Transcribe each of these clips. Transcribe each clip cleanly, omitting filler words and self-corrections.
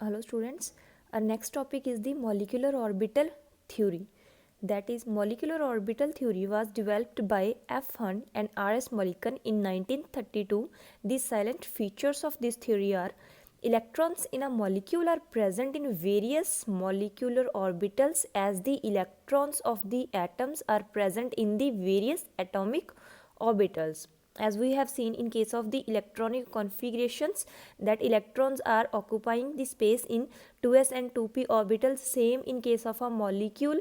Hello students, our next topic is the molecular orbital theory. That is, molecular orbital theory was developed by F. Hunt and R. S. Mulliken in 1932. The silent features of this theory are electrons in a molecule are present in various molecular orbitals as the electrons of the atoms are present in the various atomic orbitals. As we have seen in case of the electronic configurations, that electrons are occupying the space in 2s and 2p orbitals. Same in case of a molecule,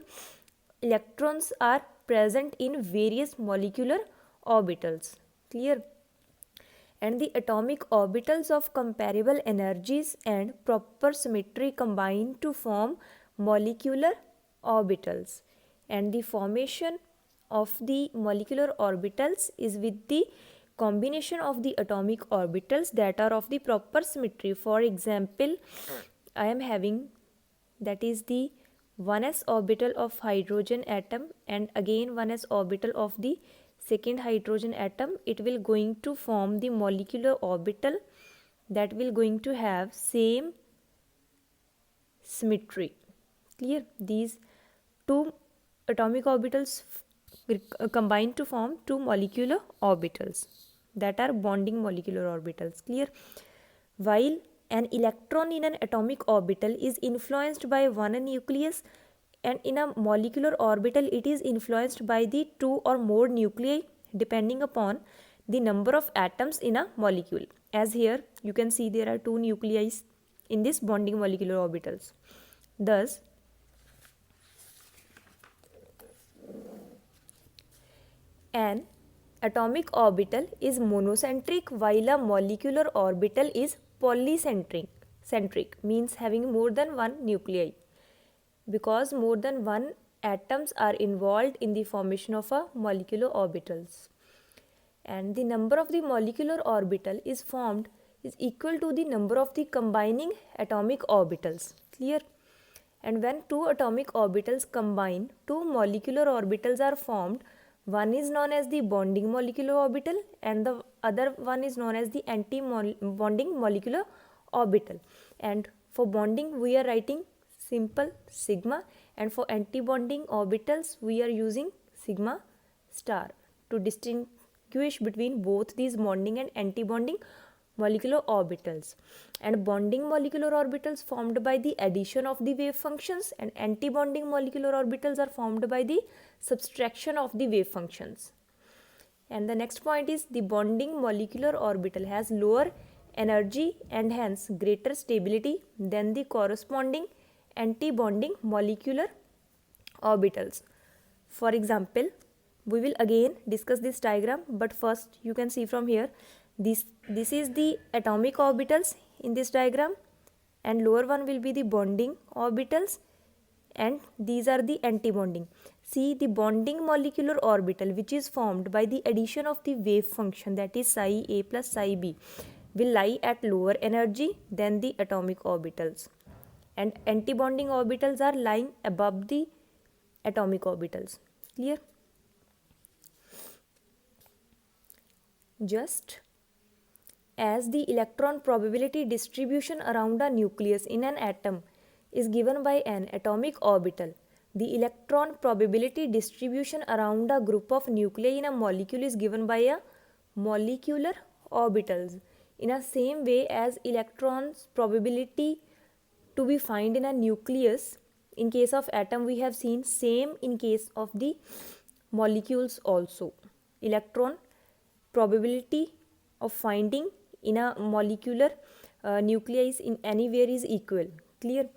electrons are present in various molecular orbitals. Clear? And the atomic orbitals of comparable energies and proper symmetry combine to form molecular orbitals, and the formation of the molecular orbitals is with the combination of the atomic orbitals that are of the proper symmetry. For example, I am having, that is the 1s orbital of hydrogen atom and again 1s orbital of the second hydrogen atom. It will going to form the molecular orbital that will going to have same symmetry. Clear? These two atomic orbitals combine to form two molecular orbitals that are bonding molecular orbitals. Clear? While an electron in an atomic orbital is influenced by one nucleus, and in a molecular orbital it is influenced by the two or more nuclei depending upon the number of atoms in a molecule. As here you can see there are two nuclei in this bonding molecular orbitals. Thus, an atomic orbital is monocentric while a molecular orbital is polycentric. Centric means having more than one nuclei, because more than one atoms are involved in the formation of a molecular orbitals, and the number of the molecular orbital is formed is equal to the number of the combining atomic orbitals. Clear? And when two atomic orbitals combine, two molecular orbitals are formed. One is known as the bonding molecular orbital and the other one is known as the anti-bonding molecular orbital. And for bonding we are writing simple sigma, and for anti-bonding orbitals we are using sigma star to distinguish between both these bonding and anti-bonding molecular orbitals. And bonding molecular orbitals formed by the addition of the wave functions, and anti-bonding molecular orbitals are formed by the subtraction of the wave functions. And the next point is the bonding molecular orbital has lower energy and hence greater stability than the corresponding anti-bonding molecular orbitals. For example, we will again discuss this diagram, but first you can see from here, this is the atomic orbitals in this diagram, and lower one will be the bonding orbitals, and these are the anti-bonding. See, the bonding molecular orbital which is formed by the addition of the wave function, that is psi a plus psi b, will lie at lower energy than the atomic orbitals, and anti-bonding orbitals are lying above the atomic orbitals. Clear? Just as the electron probability distribution around a nucleus in an atom is given by an atomic orbital, the electron probability distribution around a group of nuclei in a molecule is given by a molecular orbitals. In the same way as electrons probability to be found in a nucleus in case of atom we have seen, same in case of the molecules also. Electron probability of finding in a molecular nuclei in anywhere is equal. Clear?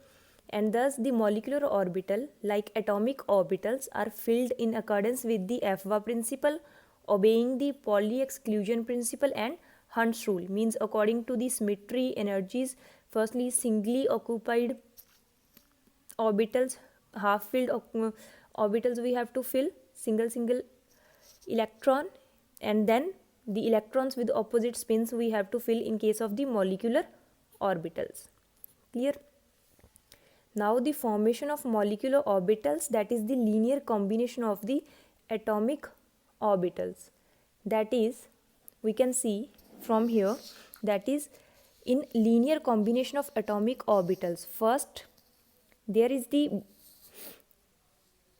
And thus the molecular orbital like atomic orbitals are filled in accordance with the Afbauer principle, obeying the Pauli exclusion principle and Hund's rule, means according to the symmetry energies. Firstly, singly occupied orbitals, half filled orbitals we have to fill single electron, and then the electrons with opposite spins we have to fill in case of the molecular orbitals. Clear? Now the formation of molecular orbitals, that is the linear combination of the atomic orbitals, that is we can see from here, that is In linear combination of atomic orbitals, first there is the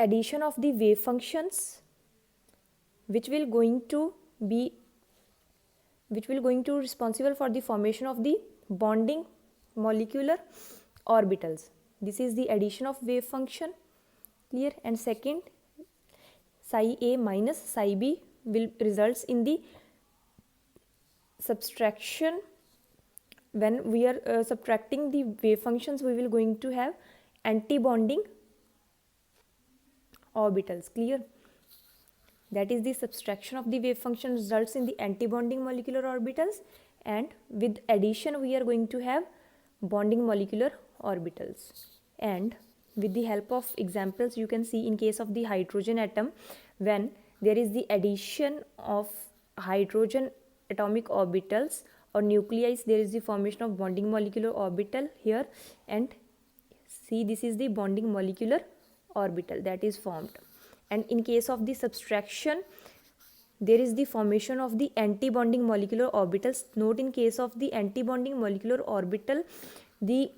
addition of the wave functions which will going to responsible for the formation of the bonding molecular orbitals. This is the addition of wave function, clear. And second, psi a minus psi b will results in the subtraction. When we are subtracting the wave functions, we will going to have anti-bonding orbitals, clear. That is the subtraction of the wave function results in the anti-bonding molecular orbitals, and with addition we are going to have bonding molecular orbitals. And with the help of examples, you can see in case of the hydrogen atom, when there is the addition of hydrogen atomic orbitals or nuclei, there is the formation of bonding molecular orbital here, and see, this is the bonding molecular orbital that is formed. And in case of the subtraction, there is the formation of the anti-bonding molecular orbitals. Note, in case of the anti-bonding molecular orbital, there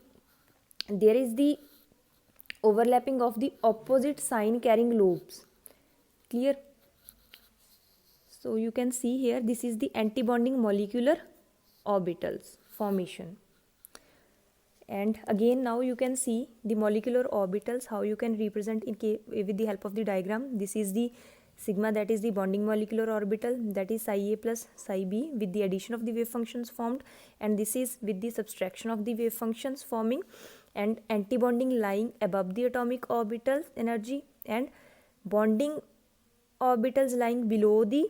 is the overlapping of the opposite sign carrying lobes, clear. So you can see here, this is the anti-bonding molecular orbitals formation. And again, now you can see the molecular orbitals, how you can represent with the help of the diagram. This is the sigma, that is the bonding molecular orbital, that is psi a plus psi b with the addition of the wave functions formed, and this is with the subtraction of the wave functions forming, and anti-bonding lying above the atomic orbital energy, and bonding orbitals lying below the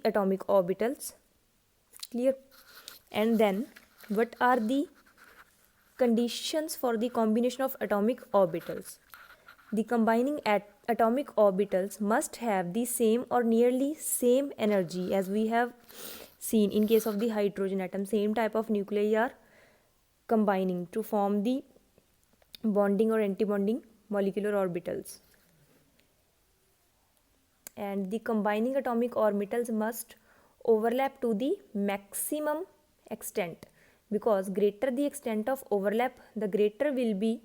atomic orbitals, clear. And then what are the conditions for the combination of atomic orbitals? The combining atomic orbitals must have the same or nearly same energy, as we have seen in case of the hydrogen atom. Same type of nuclei are combining to form the bonding or anti-bonding molecular orbitals. And the combining atomic orbitals must overlap to the maximum extent, because greater the extent of overlap, the greater will be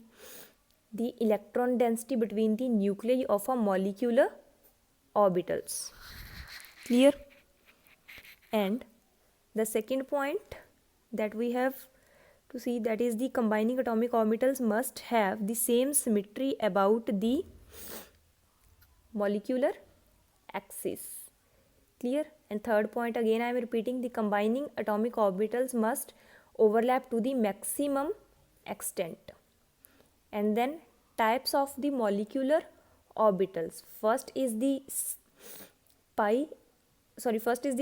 the electron density between the nuclei of a molecular orbitals, clear. And the second point that we have to see, that is the combining atomic orbitals must have the same symmetry about the molecular axis, clear. And third point, again I am repeating, the combining atomic orbitals must overlap to the maximum extent. And then types of the molecular orbitals, first is the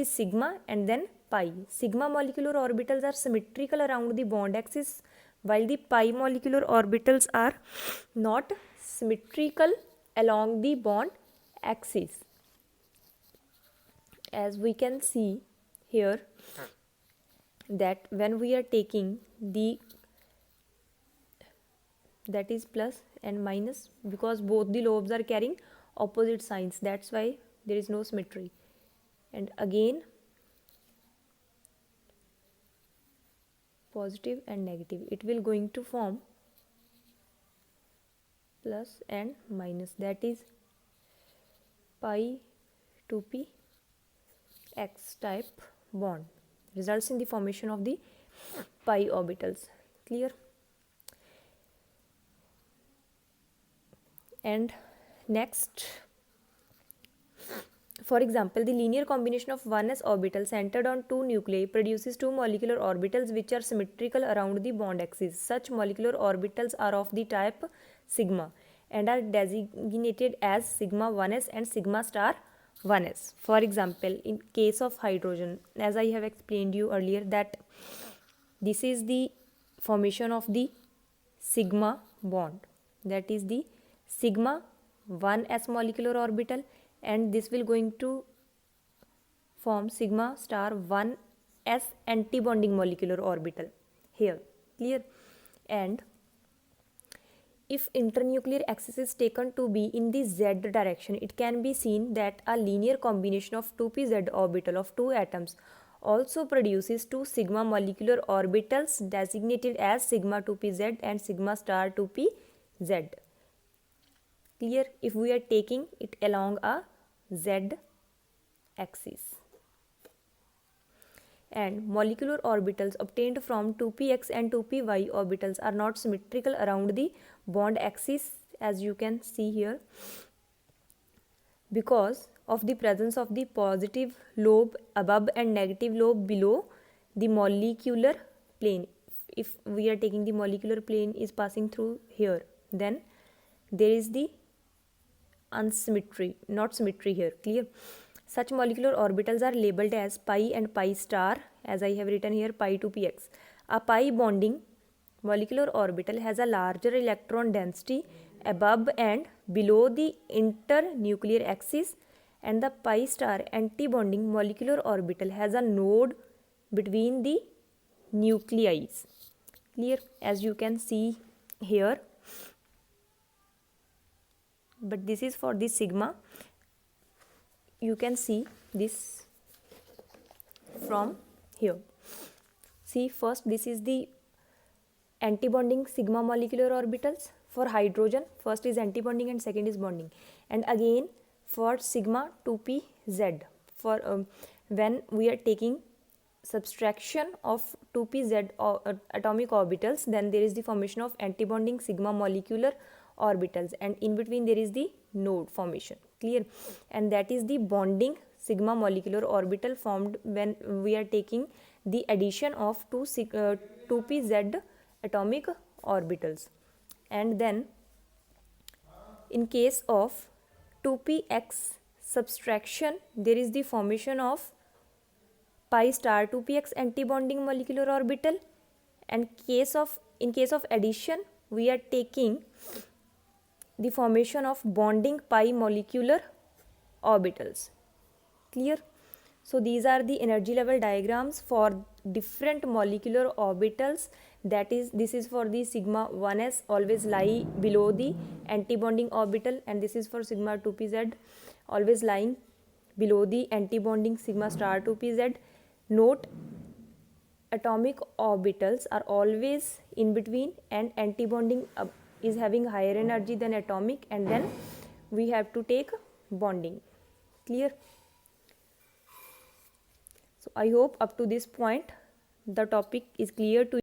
sigma and then pi. Sigma molecular orbitals are symmetrical around the bond axis, while the pi molecular orbitals are not symmetrical along the bond axis. As we can see here, that when we are taking the, that is plus and minus, because both the lobes are carrying opposite signs, that's why there is no symmetry. And again positive and negative, it will going to form plus and minus, that is pi 2p x type bond, results in the formation of the pi orbitals, clear. And next, for example, the linear combination of 1s orbital centered on two nuclei produces two molecular orbitals which are symmetrical around the bond axis. Such molecular orbitals are of the type sigma and are designated as sigma 1s and sigma star 1s. For example, in case of hydrogen, as I have explained you earlier, that this is the formation of the sigma bond, that is the sigma 1s molecular orbital, and this will going to form sigma star 1s anti-bonding molecular orbital here, clear. And if internuclear axis is taken to be in the z direction, it can be seen that a linear combination of 2pz orbital of two atoms also produces two sigma molecular orbitals designated as sigma 2pz and sigma star 2pz. Clear? If we are taking it along a z axis. And molecular orbitals obtained from 2px and 2py orbitals are not symmetrical around the bond axis, as you can see here, because of the presence of the positive lobe above and negative lobe below the molecular plane. If we are taking the molecular plane is passing through here, then there is the unsymmetry, not symmetry here. Clear? Such molecular orbitals are labeled as pi and pi star, as I have written here, pi to px. A pi bonding molecular orbital has a larger electron density above and below the internuclear axis, and the pi star anti-bonding molecular orbital has a node between the nuclei. Clear? As you can see here, but this is for the sigma. You can see this from here. See, first this is the antibonding sigma molecular orbitals for hydrogen. First is antibonding and second is bonding. And again for sigma 2pz, for when we are taking subtraction of 2pz atomic orbitals, then there is the formation of antibonding sigma molecular orbitals, and in between there is the node formation. Clear? And that is the bonding sigma molecular orbital formed when we are taking the addition of 2pz atomic orbitals. And then in case of 2px subtraction, there is the formation of pi star 2px antibonding molecular orbital, and in case of addition we are taking the formation of bonding pi molecular orbitals. Clear? So these are the energy level diagrams for different molecular orbitals. That is, this is for the sigma 1s, always lie below the antibonding orbital, and this is for sigma 2pz, always lying below the antibonding sigma star 2pz. Note, atomic orbitals are always in between, and antibonding is having higher energy than atomic, and then we have to take bonding. Clear? So I hope up to this point the topic is clear to you.